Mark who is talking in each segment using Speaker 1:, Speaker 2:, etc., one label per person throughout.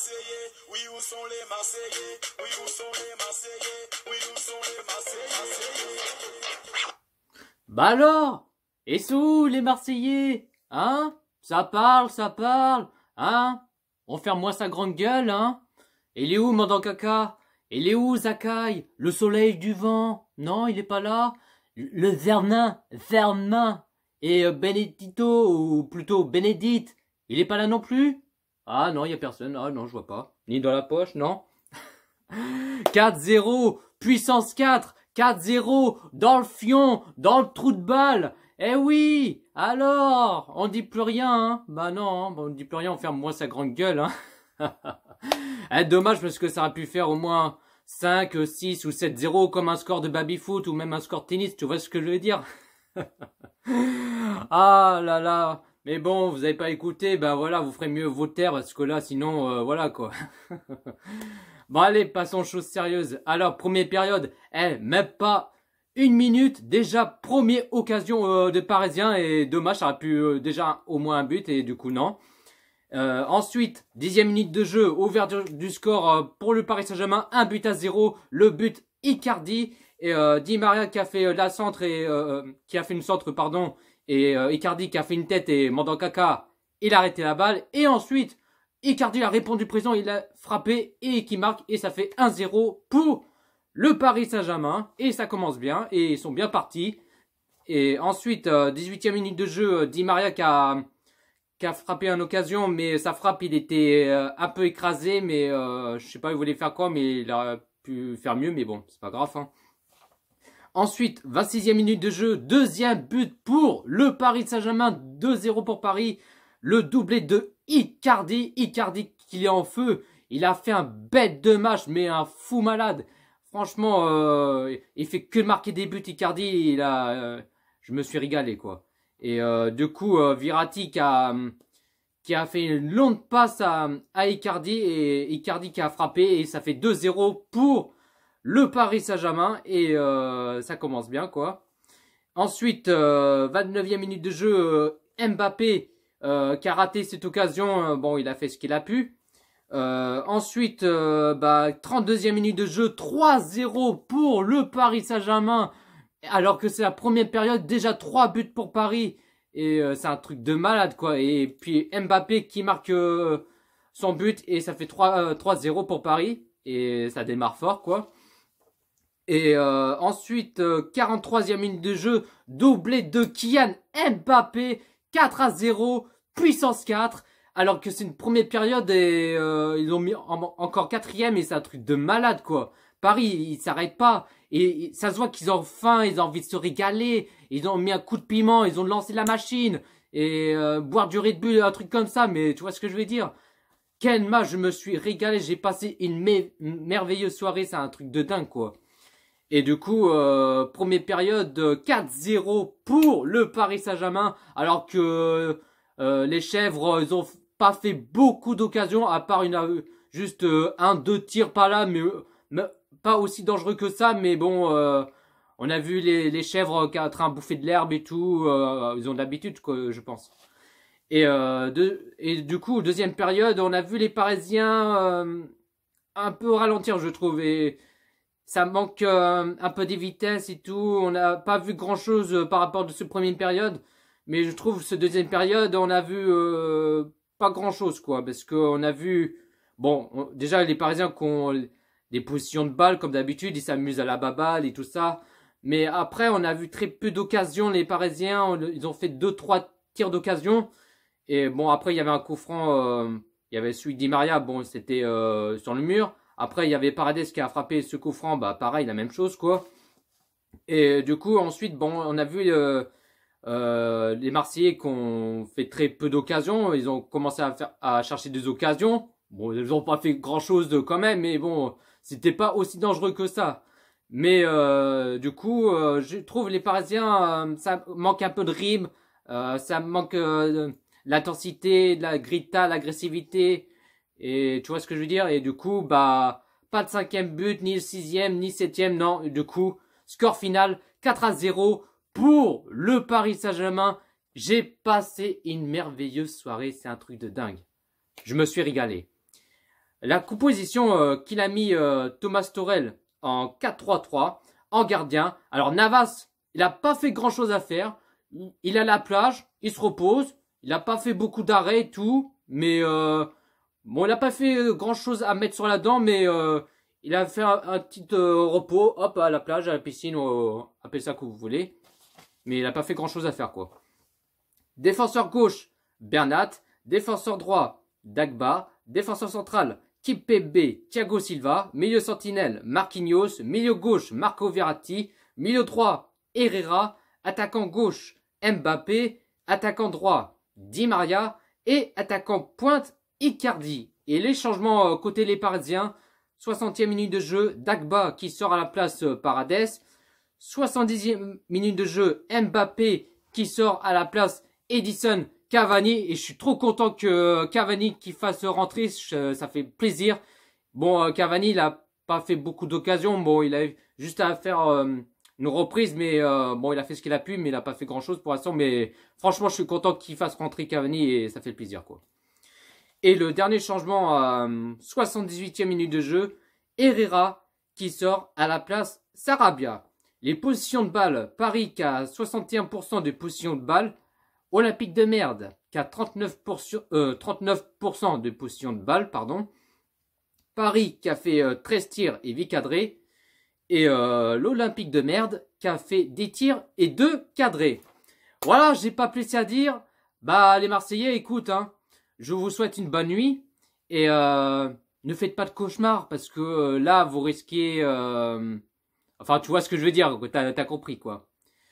Speaker 1: Marseillais? Oui, où sont les Marseillais? Oui, où sont les Marseillais? Oui, où sont les Marseillais?
Speaker 2: Bah alors? Et c'est où les Marseillais? Hein? Ça parle, hein? On ferme moi sa grande gueule, hein? Et il est où Mandakaka? Il est où Zakai? Le soleil du vent? Non, il est pas là. Le Vermin. Et Benedito, ou plutôt Bénédicte, il est pas là non plus? Ah non, il y a personne. Ah non, je vois pas. Ni dans la poche, non? 4-0, puissance 4, 4-0, dans le fion, dans le trou de balle. Eh oui, alors, on dit plus rien, hein? Bah non, on dit plus rien, on ferme moins sa grande gueule, hein? Eh, dommage parce que ça aurait pu faire au moins 5, 6 ou 7-0 comme un score de baby-foot ou même un score de tennis, tu vois ce que je veux dire? Ah là là, mais bon, vous avez pas écouté, ben voilà, vous ferez mieux vos taire parce que là, sinon, voilà quoi. Bon allez, passons aux choses sérieuses. Alors, première période, même pas une minute, déjà première occasion de Parisien et dommage, ça aurait pu déjà au moins un but et du coup non. Ensuite, 10e minute de jeu, ouverture du score pour le Paris Saint-Germain, 1-0, le but Icardi et Di Maria qui a fait la centre et qui a fait une centre pardon et Icardi qui a fait une tête et Mandakaka il a arrêté la balle et ensuite Icardi a répondu présent, il a frappé et qui marque et ça fait 1-0 pour le Paris Saint-Germain et ça commence bien et ils sont bien partis. Et ensuite 18e minute de jeu, Di Maria qui a frappé en occasion, mais sa frappe, il était un peu écrasé, mais je sais pas, il voulait faire quoi, mais il aurait pu faire mieux, mais bon, c'est pas grave. Hein. Ensuite, 26e minute de jeu, deuxième but pour le Paris Saint-Germain, 2-0 pour Paris, le doublé de Icardi qui est en feu, il a fait un bête de match, mais un fou malade. Franchement, il fait que marquer des buts, Icardi, je me suis régalé, quoi. Et du coup, Verratti qui a fait une longue passe à Icardi et Icardi qui a frappé et ça fait 2-0 pour le Paris Saint-Germain et ça commence bien quoi. Ensuite, 29e minute de jeu, Mbappé qui a raté cette occasion, bon il a fait ce qu'il a pu. Ensuite, 32e minute de jeu, 3-0 pour le Paris Saint-Germain. Alors que c'est la première période, déjà 3 buts pour Paris. Et c'est un truc de malade, quoi. Et puis Mbappé qui marque son but et ça fait 3-0 pour Paris. Et ça démarre fort, quoi. Et ensuite, 43e minute de jeu, doublé de Kylian Mbappé, 4-0, puissance 4. Alors que c'est une première période et ils ont mis encore 4e et c'est un truc de malade, quoi. Paris, ils s'arrêtent pas. Et ça se voit qu'ils ont faim, ils ont envie de se régaler. Ils ont mis un coup de piment, ils ont lancé la machine. Et boire du Red Bull, un truc comme ça. Mais tu vois ce que je veux dire? Quel match, je me suis régalé. J'ai passé une merveilleuse soirée. C'est un truc de dingue, quoi. Et du coup, première période, 4-0 pour le Paris Saint-Germain. Alors que les Chèvres, ils ont pas fait beaucoup d'occasions. À part juste 1-2 tirs par là. Mais pas aussi dangereux que ça, mais bon, on a vu les chèvres qui sont en train de bouffer de l'herbe et tout, ils ont de l'habitude, quoi, je pense. Et du coup, deuxième période, on a vu les Parisiens un peu ralentir, je trouve, et ça manque un peu de vitesse et tout. On n'a pas vu grand-chose par rapport de cette première période, mais je trouve ce deuxième période, on a vu pas grand-chose, quoi, parce qu'on a vu, bon, déjà les Parisiens qui ont des positions de balle comme d'habitude, ils s'amusent à la baballe et tout ça. Mais après, on a vu très peu d'occasions. Les Parisiens, ils ont fait 2-3 tirs d'occasion. Et bon, après, il y avait un coup franc. Il y avait celui de Di Maria. Bon, c'était sur le mur. Après, il y avait Paredes qui a frappé ce coup franc. Bah, pareil, la même chose, quoi. Et du coup, ensuite, bon, on a vu les Marseillais qui ont fait très peu d'occasions. Ils ont commencé à chercher des occasions. Bon, ils n'ont pas fait grand-chose quand même, mais bon, c'était pas aussi dangereux que ça. Mais du coup, je trouve les Parisiens, ça manque un peu de rythme, ça manque l'intensité, de la grinta, l'agressivité. Et tu vois ce que je veux dire? Et du coup, bah, pas de 5e but, ni le 6e, ni 7e, non. Du coup, score final, 4-0 pour le Paris Saint-Germain. J'ai passé une merveilleuse soirée, c'est un truc de dingue. Je me suis régalé. La composition qu'il a mis Thomas Tuchel en 4-3-3 en gardien. Alors Navas, il n'a pas fait grand chose à faire. Il est à la plage, il se repose. Il n'a pas fait beaucoup d'arrêts et tout. Mais bon, il n'a pas fait grand chose à mettre sur la dent. Mais il a fait un petit repos. Hop, à la plage, à la piscine, appelez ça comme vous voulez. Mais il n'a pas fait grand chose à faire quoi. Défenseur gauche, Bernat. Défenseur droit, Dagba. Défenseur central, Kimpembe, Thiago Silva. Milieu sentinelle, Marquinhos. Milieu gauche, Marco Verratti. Milieu droit, Herrera. Attaquant gauche, Mbappé. Attaquant droit, Di Maria. Et attaquant pointe, Icardi. Et les changements côté les Parisiens. 60e minute de jeu, Dagba qui sort à la place Paredes. 70e minute de jeu, Mbappé qui sort à la place Edison Cavani. Et je suis trop content que Cavani qui fasse rentrer, ça fait plaisir. Bon, Cavani, il a pas fait beaucoup d'occasions. Bon, il a juste à faire une reprise, mais bon, il a fait ce qu'il a pu, mais il a pas fait grand chose pour l'instant. Mais franchement, je suis content qu'il fasse rentrer Cavani et ça fait plaisir, quoi. Et le dernier changement à 78e minute de jeu, Herrera qui sort à la place Sarabia. Les positions de balle, Paris qui a 61% de positions de balle, Olympique de merde qui a 39% de positions de balle, pardon. Paris qui a fait 13 tirs et 8 cadrés. Et l'Olympique de merde qui a fait des tirs et 2 cadrés. Voilà, j'ai pas plus à dire. Bah les Marseillais, écoute, hein. Je vous souhaite une bonne nuit et ne faites pas de cauchemar parce que là, vous risquez... Enfin, tu vois ce que je veux dire, t'as compris quoi.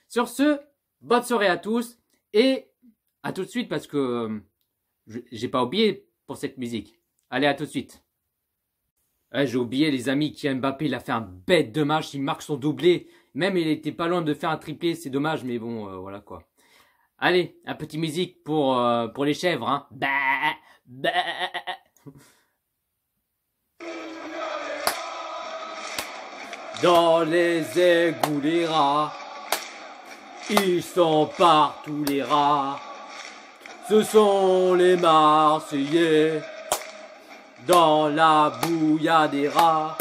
Speaker 2: Sur ce, bonne soirée à tous et à tout de suite parce que j'ai pas oublié pour cette musique. Allez, à tout de suite. J'ai oublié les amis qui Mbappé, il a fait un bête de match, il marque son doublé. Même il était pas loin de faire un triplé, c'est dommage, mais bon, voilà quoi. Allez, un petit musique pour les chèvres, hein. Bah, bah. Dans les égouts, les rats, ils sont partout les rats. Ce sont les Marseillais. Dans la boue, y a des rats.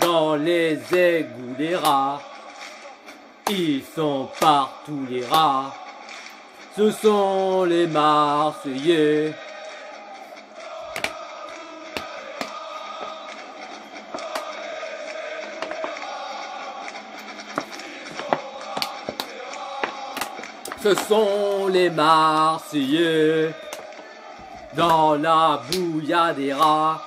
Speaker 2: Dans les égouts, les rats. Ils sont partout les rats. Ce sont les Marseillais. Ce sont les Marseillais. Dans la boue, y a des rats.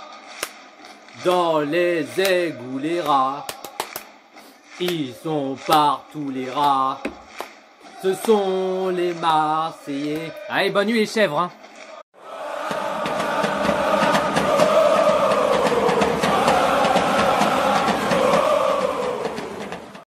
Speaker 2: Dans les égouts, les rats. Ils sont partout les rats. Ce sont les Marseillais. Allez, bonne nuit les chèvres, hein.